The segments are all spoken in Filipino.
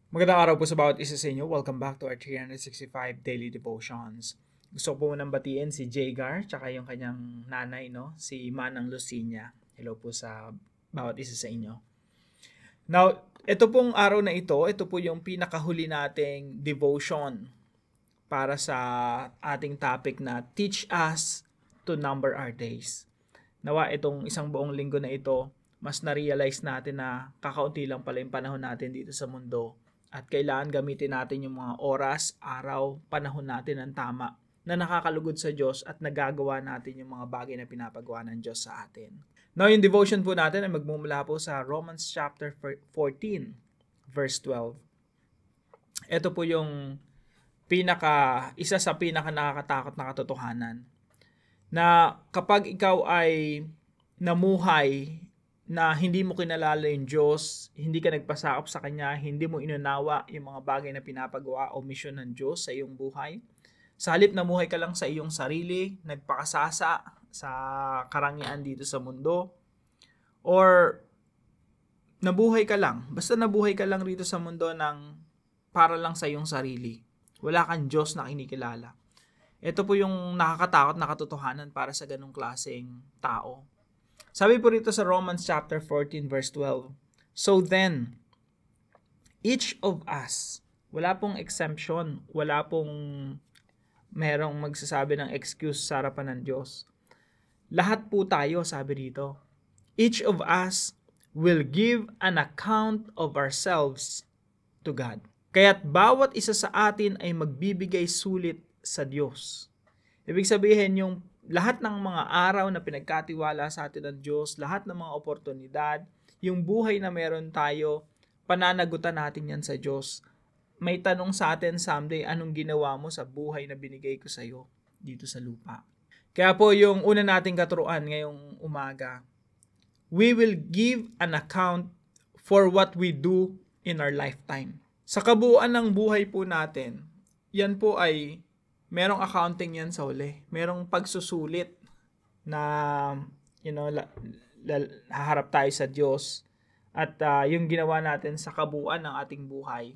Magandang araw po sa bawat isa sa inyo. Welcome back to our 365 Daily Devotions. Gusto ko po munang batiin si Jagar tsaka yung kanyang nanay, no? Si Manang Lucinia. Hello po sa bawat isa sa inyo. Now, ito pong araw na ito po yung pinakahuli nating devotion para sa ating topic na Teach Us to Number Our Days. Nawa itong isang buong linggo na ito, mas na-realize natin na kakaunti lang pala yung panahon natin dito sa mundo. At kailangan gamitin natin yung mga oras, araw, panahon natin ng tama na nakakalugod sa Diyos at nagagawa natin yung mga bagay na pinapagawa ng Diyos sa atin. Now, yung devotion po natin ay magmumula po sa Romans chapter 14, verse 12. Ito po yung isa sa pinaka nakakatakot na katotohanan. Na kapag ikaw ay namuhay na hindi mo kinalala yung Diyos, hindi ka nagpasakop sa Kanya, hindi mo inunawa yung mga bagay na pinapagawa o misyon ng Diyos sa iyong buhay. Sa halip na muhay ka lang sa iyong sarili, nagpakasasa sa karangyaan dito sa mundo, or nabuhay ka lang, basta nabuhay ka lang rito sa mundo ng para lang sa iyong sarili. Wala kang Diyos na kinikilala. Ito po yung nakakatakot na katotohanan para sa ganung klaseng tao. Sabi po rito sa Romans chapter 14 verse 12, So then, each of us, wala pong exemption, wala pong merong magsasabi ng excuse sa harapan ng Diyos. Lahat po tayo, sabi rito, each of us will give an account of ourselves to God. Kaya't bawat isa sa atin ay magbibigay sulit sa Diyos. Ibig sabihin yung lahat ng mga araw na pinagkatiwala sa atin ng Diyos, lahat ng mga oportunidad, yung buhay na meron tayo, pananagutan natin yan sa Diyos. May tanong sa atin someday, anong ginawa mo sa buhay na binigay ko sa iyo dito sa lupa? Kaya po yung una nating katuruan ngayong umaga, we will give an account for what we do in our lifetime. Sa kabuuan ng buhay po natin, yan po ay merong accounting yan sa huli. Merong pagsusulit na, haharap tayo sa Diyos. At yung ginawa natin sa kabuuan ng ating buhay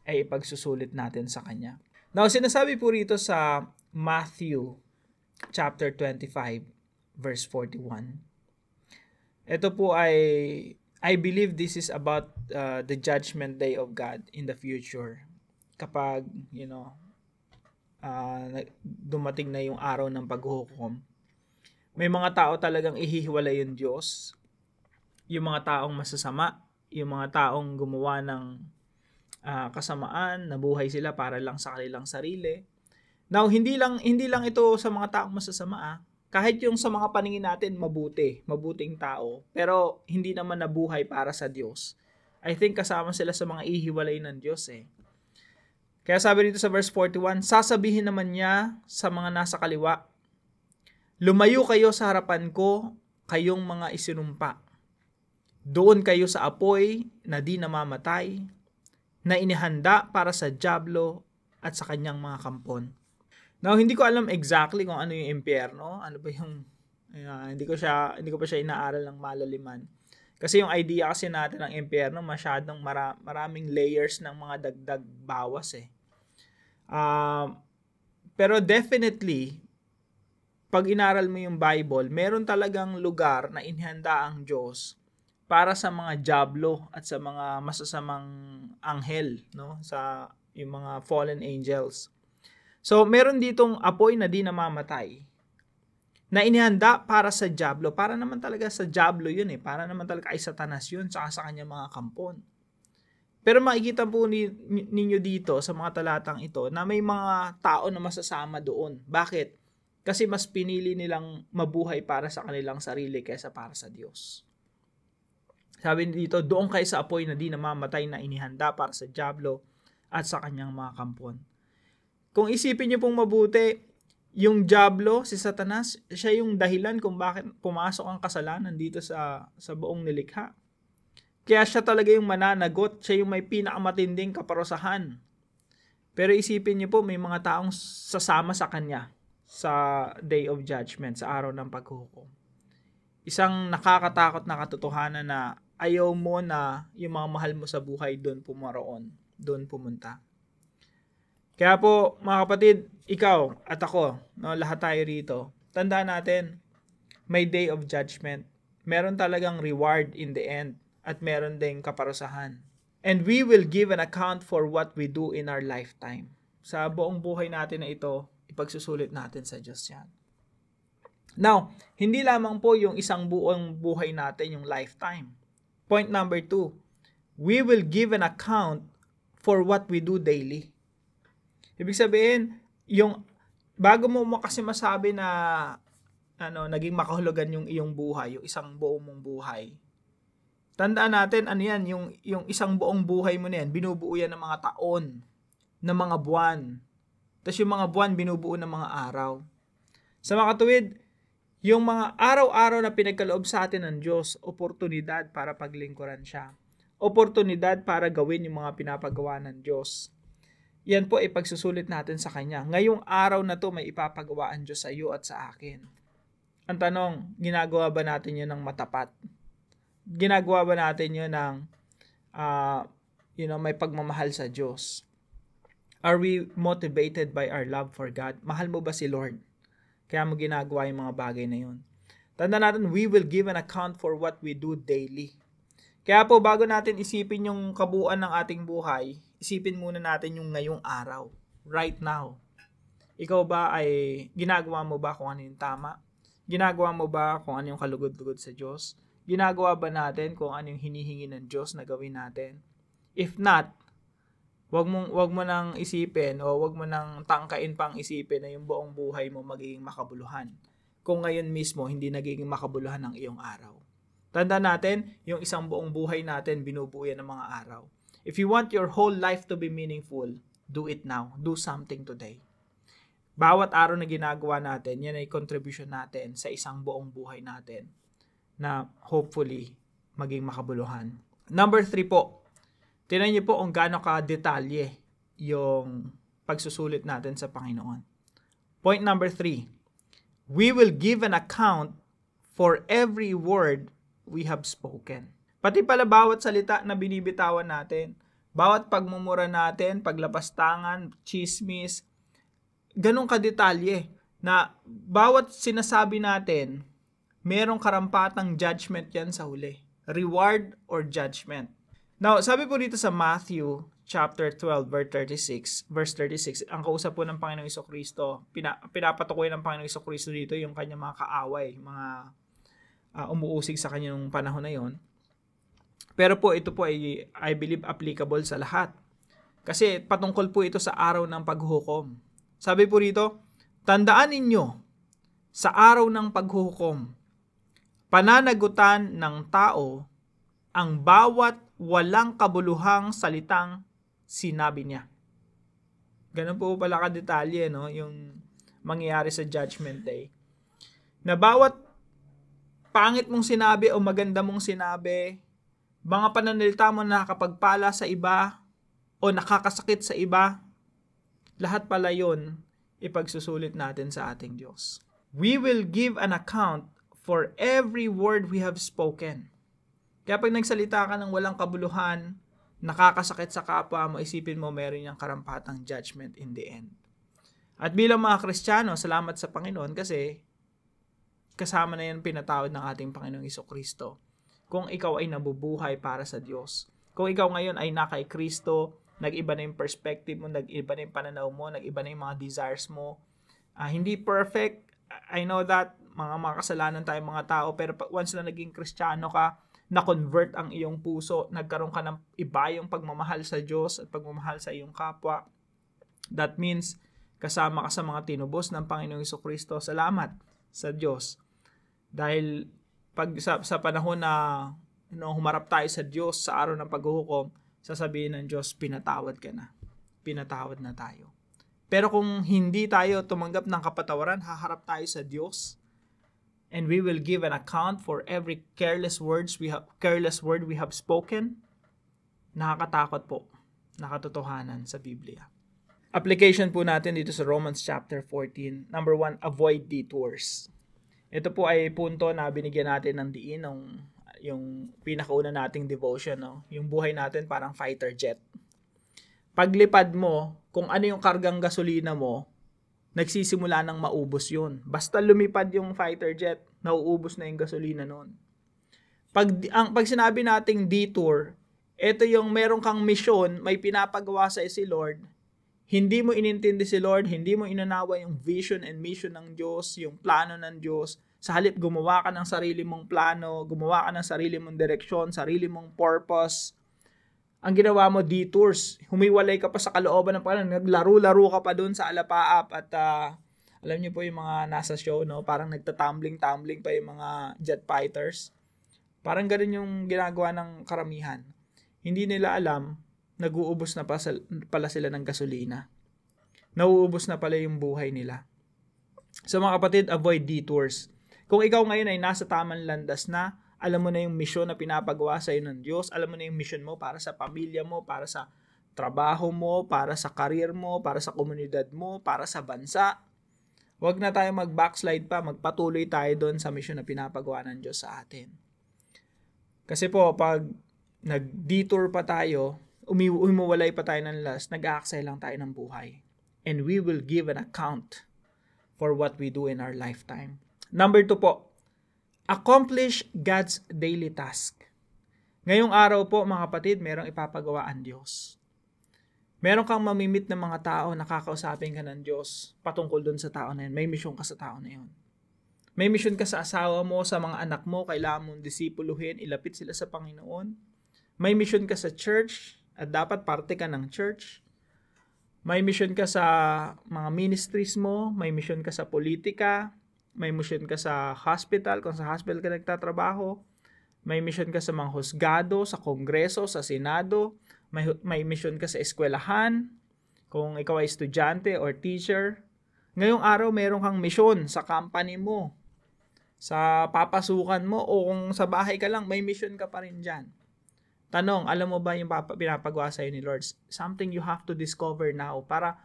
ay ipagsusulit natin sa Kanya. Now, sinasabi po rito sa Matthew chapter 25, verse 41. Ito po ay, I believe this is about the judgment day of God in the future. Kapag, dumating na yung araw ng paghuhukom, may mga tao talagang ihihiwalay yung Diyos. Yung mga taong masasama, yung mga taong gumawa ng kasamaan, nabuhay sila para lang sa kanilang sarili. Now, hindi lang ito sa mga taong masasama. Kahit yung sa mga paningin natin mabuting tao, pero hindi naman nabuhay para sa Diyos. I think kasama sila sa mga ihiwalay ng Diyos eh. Kaya sabi dito sa verse 41, sasabihin naman niya sa mga nasa kaliwa, lumayo kayo sa harapan ko, kayong mga isinumpa. Doon kayo sa apoy na di namamatay, na inihanda para sa dyablo at sa kanyang mga kampon. Now, hindi ko alam exactly kung ano yung impyerno, ano ba yung, hindi ko pa siya inaaral ng malaliman. Kasi yung idea kasi natin ng impyerno, masyadong maraming layers ng mga dagdag bawas eh. Pero definitely, pag inaral mo yung Bible, meron talagang lugar na inihanda ang Diyos para sa mga dyablo at sa mga masasamang anghel, no? Sa yung mga fallen angels. So, meron ditong apoy na di namamatay na inihanda para sa dyablo. Para naman talaga sa dyablo yun eh. Para naman talaga kay Satanas yun tsaka sa kanyang mga kampon. Pero makikita po ninyo dito sa mga talatang ito na may mga tao na masasama doon. Bakit? Kasi mas pinili nilang mabuhay para sa kanilang sarili kaysa para sa Diyos. Sabi dito, doon kayo sa apoy na di namamatay na inihanda para sa dyablo at sa kanyang mga kampon. Kung isipin niyo pong mabuti, yung dyablo, si Satanas, siya yung dahilan kung bakit pumasok ang kasalanan dito sa buong nilikha. Kaya siya talaga yung mananagot, siya yung may pinakamatinding kaparusahan. Pero isipin niyo po, may mga taong sasama sa kanya sa day of judgment, sa araw ng paghuhukom. Isang nakakatakot na katotohanan na ayaw mo na yung mga mahal mo sa buhay doon pumaroon. doon pumunta. Kaya po, mga kapatid, ikaw at ako, no, lahat tayo rito, tandaan natin, may day of judgment. Meron talagang reward in the end at meron ding kaparusahan. And we will give an account for what we do in our lifetime. Sa buong buhay natin na ito, ipagsusulit natin sa Diyos yan. Now, hindi lamang po yung isang buong buhay natin, yung lifetime. Point number 2, we will give an account for what we do daily. Ibig sabihin, yung bago mo kasi masabi na naging makahulugan yung iyong buhay, yung isang buong mong buhay. Tandaan natin, yung isang buong buhay mo na yan, binubuo yan ng mga taon, ng mga buwan. Tapos yung mga buwan, binubuo ng mga araw. Sa mga katuwid, yung mga araw-araw na pinagkaloob sa atin ng Diyos, oportunidad para paglingkuran siya. Oportunidad para gawin yung mga pinapagawa ng Diyos. Yan po ipagsusulit natin sa Kanya. Ngayong araw na to may ipapagawa ang Diyos sa iyo at sa akin. Ang tanong, ginagawa ba natin yun ng matapat? Ginagawa ba natin yun ng may pagmamahal sa Diyos? Are we motivated by our love for God? Mahal mo ba si Lord? Kaya mo ginagawa yung mga bagay na yun. Tandaan natin, we will give an account for what we do daily. Kaya po, bago natin isipin yung kabuuan ng ating buhay, isipin muna natin yung ngayong araw, right now. Ikaw ba ay ginagawa mo ba kung ano yung tama? Ginagawa mo ba kung ano yung kalugod-lugod sa Diyos? Ginagawa ba natin kung ano yung hinihingi ng Diyos na gawin natin? If not, wag mo nang isipin o wag mo nang tangkain pang isipin na yung buong buhay mo magiging makabuluhan. Kung ngayon mismo hindi nagiging makabuluhan ang iyong araw. Tandaan natin, yung isang buong buhay natin binubuo yan ng mga araw. If you want your whole life to be meaningful, do it now. Do something today. Bawat araw na ginagawa natin, yan ay contribution natin sa isang buong buhay natin na hopefully maging makabuluhan. Number 3 po. Tingnan niyo po kung gaano ka-detalye yung pagsusulit natin sa Panginoon. Point number 3. We will give an account for every word we have spoken. Pati pala bawat salita na binibitawan natin, bawat pagmumura natin, paglapastangan, chismis, ganun kadetalye na bawat sinasabi natin, merong karampatang judgment yan sa huli. Reward or judgment. Now, sabi po dito sa Matthew chapter 12, verse 36, ang kausap po ng Panginoong Jesucristo, pinapatukoy ng Panginoong Jesucristo dito yung kanyang mga kaaway, mga umuusig sa kanyang panahon na yon. Pero po ito po ay I believe applicable sa lahat. Kasi patungkol po ito sa araw ng paghuhukom. Sabi po rito, tandaan ninyo, sa araw ng paghuhukom, pananagutan ng tao ang bawat walang kabuluhang salitang sinabi niya. Ganun po pala kadetalye, no? Yung mangyayari sa Judgment Day. Na bawat pangit mong sinabi o maganda mong sinabi, mga pananalita mo na nakakapagpala sa iba o nakakasakit sa iba, lahat pala yun ipagsusulit natin sa ating Diyos. We will give an account for every word we have spoken. Kaya pag nagsalita ka ng walang kabuluhan, nakakasakit sa kapwa mo, isipin mo meron yung karampatang judgment in the end. At bilang mga Kristiyano, salamat sa Panginoon kasi kasama na yan pinatawad ng ating Panginoong Jesucristo. Kung ikaw ay nabubuhay para sa Diyos. Kung ikaw ngayon ay nakay Kristo, nag-iba na yung perspective mo, nag-iba na yung pananaw mo, nag-iba na yung mga desires mo. Hindi perfect, I know that, mga makasalanan tayo mga tao, pero once na naging Kristiyano ka, na-convert ang iyong puso, nagkaroon ka ng iba yung pagmamahal sa Diyos at pagmamahal sa iyong kapwa. That means, kasama ka sa mga tinubos ng Panginoong Jesucristo. Salamat sa Diyos. Dahil pag sa panahon na humarap tayo sa Diyos sa araw ng paghuhukom, sasabihin ng Diyos, pinatawad ka na. Pinatawad na tayo. Pero kung hindi tayo tumanggap ng kapatawaran, haharap tayo sa Diyos. And we will give an account for every careless word we have spoken. Nakakatakot po. Nakatotohanan sa Biblia. Application po natin dito sa Romans chapter 14. Number 1, avoid detours. Ito po ay punto na binigyan natin ng diin yung pinakauna nating devotion, no? Yung buhay natin parang fighter jet. paglipad mo, kung ano yung kargang gasolina mo, nagsisimula nang maubos yun. Basta lumipad yung fighter jet, nauubos na yung gasolina nun. Pag sinabi nating detour, ito yung meron kang misyon, may pinapagawa sa si Lord, hindi mo inintindi si Lord, hindi mo inanawa yung vision and mission ng Diyos, yung plano ng Diyos. Sa halip, gumawa ka ng sarili mong plano, gumawa ka ng sarili mong direksyon, sarili mong purpose. Ang ginawa mo, detours. Humiwalay ka pa sa kalooban ng Panginoon. Naglaro-laro ka pa doon sa alapaap at alam niyo po yung mga nasa show, no? Parang nagtatumbling-tumbling pa yung mga jet fighters. Parang ganun yung ginagawa ng karamihan. Hindi nila alam, nag-uubos na pala sila ng gasolina. Nauubos na pala yung buhay nila. So mga kapatid, avoid detours. Kung ikaw ngayon ay nasa tamang landas na, alam mo na yung misyon na pinapagawa sa iyo ng Diyos, alam mo na yung mission mo para sa pamilya mo, para sa trabaho mo, para sa career mo, para sa komunidad mo, para sa bansa. Huwag na tayo mag-backslide pa, magpatuloy tayo doon sa mission na pinapagawa ng Diyos sa atin. Kasi po, pag nag-detour pa tayo, umuwalay pa tayo ng last, nag-aaksay lang tayo ng buhay. And we will give an account for what we do in our lifetime. Number 2 po, accomplish God's daily task. Ngayong araw po, mga kapatid, merong ipapagawa ang Diyos. Meron kang mamimit ng mga tao, nakakausapin ka ng Diyos patungkol dun sa tao na yun. May mission ka sa tao na yun. May mission ka sa asawa mo, sa mga anak mo, kailangan mong disipuluhin, ilapit sila sa Panginoon. May mission ka sa church, at dapat parte ka ng church. May mission ka sa mga ministries mo, may mission ka sa politika, may mission ka sa hospital, kung sa hospital ka nagtatrabaho, may mission ka sa mga husgado, sa kongreso, sa senado, may mission ka sa eskwelahan, kung ikaw ay estudyante or teacher. Ngayong araw, meron kang mission sa company mo, sa papasukan mo, o kung sa bahay ka lang, may mission ka pa rin dyan. Tanong, alam mo ba yung pinapagawa sa'yo ni Lord? Something you have to discover now para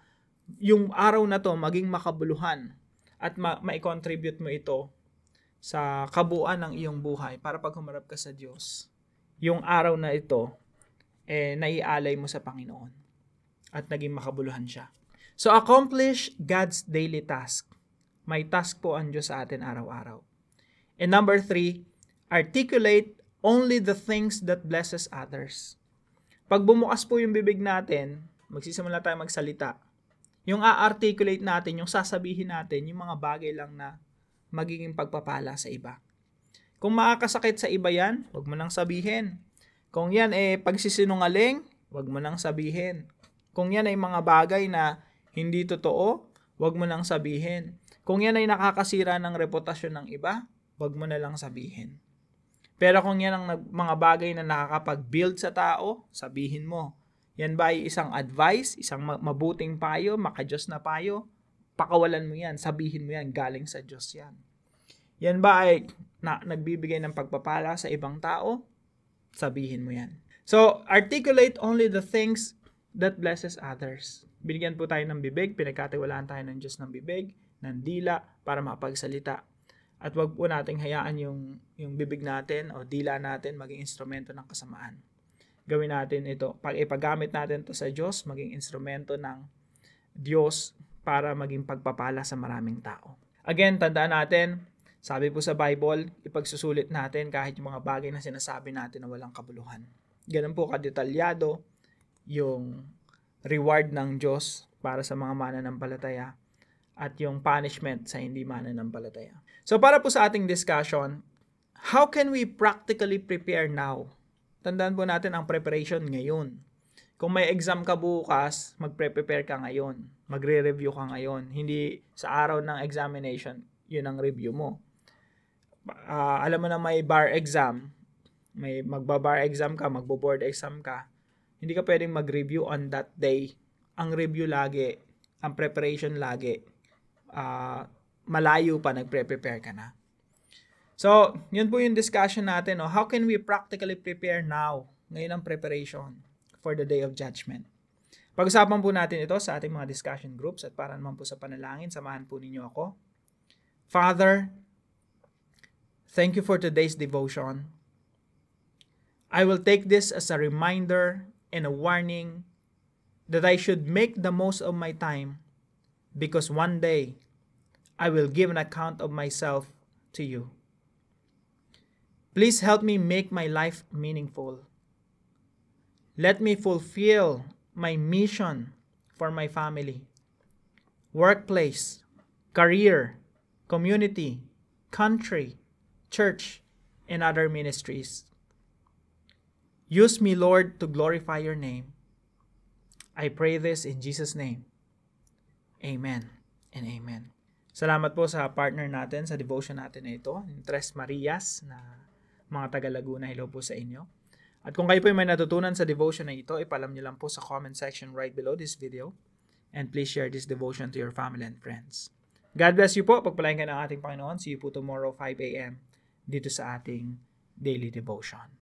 yung araw na to maging makabuluhan at ma-contribute mo ito sa kabuuan ng iyong buhay para pag humarap ka sa Diyos, yung araw na ito, naialay mo sa Panginoon at naging makabuluhan siya. So, accomplish God's daily task. May task po ang Diyos sa atin araw-araw. And number 3, articulate only the things that blesses others. Pag bumukas po yung bibig natin, magsisimula tayo magsalita. Yung a-articulate natin, yung sasabihin natin, yung mga bagay lang na magiging pagpapala sa iba. Kung makakasakit sa iba yan, huwag mo nang sabihin. Kung yan pagsisinungaling, huwag mo nang sabihin. Kung yan ay mga bagay na hindi totoo, huwag mo nang sabihin. Kung yan ay nakakasira ng reputasyon ng iba, huwag mo na lang sabihin. Pero kung yan ang mga bagay na nakakapag-build sa tao, sabihin mo. Yan ba ay isang advice, isang mabuting payo, maka-Diyos na payo? Pakawalan mo yan, sabihin mo yan, galing sa Diyos yan. Yan ba ay nagbibigay ng pagpapala sa ibang tao? Sabihin mo yan. So, articulate only the things that blesses others. Binigyan po tayo ng bibig, pinagkatiwalaan tayo ng Diyos ng bibig, ng dila, para makapagsalita. At wag po nating hayaan yung bibig natin o dila natin maging instrumento ng kasamaan. Gawin natin ito. Pag ipagamit natin ito sa Diyos, maging instrumento ng Diyos para maging pagpapala sa maraming tao. Again, tandaan natin, sabi po sa Bible, ipagsusulit natin kahit yung mga bagay na sinasabi natin na walang kabuluhan. Ganun po kadetalyado yung reward ng Diyos para sa mga mananampalataya at yung punishment sa hindi mananampalataya. So para po sa ating discussion, how can we practically prepare now? Tandaan po natin ang preparation ngayon. Kung may exam ka bukas, magre-prepare ka ngayon. Magre-review ka ngayon. Hindi sa araw ng examination, yun ang review mo. Alam mo na may bar exam, may magba-bar exam ka, magbo-board exam ka, hindi ka pwedeng mag-review on that day. Ang review lagi, ang preparation lagi, malayo pa, nagpre-prepare ka na. So, yun po yung discussion natin. No? How can we practically prepare now? Ngayon ang preparation for the day of judgment. Pag-usapan po natin ito sa ating mga discussion groups at para naman po sa panalangin, samahan po ninyo ako. Father, thank you for today's devotion. I will take this as a reminder and a warning that I should make the most of my time, because one day I will give an account of myself to you. Please help me make my life meaningful. Let me fulfill my mission for my family, workplace, career, community, country, church, and other ministries. Use me, Lord, to glorify your name. I pray this in Jesus' name. Amen and amen. Salamat po sa partner natin sa devotion natin na ito, Tres Marias na mga taga Laguna. Hello po sa inyo. At kung kayo po may natutunan sa devotion na ito, ipalam nyo lang po sa comment section right below this video. And please share this devotion to your family and friends. God bless you po. Pagpalain ka ng ating Panginoon. See you po tomorrow 5 a.m. dito sa ating daily devotion.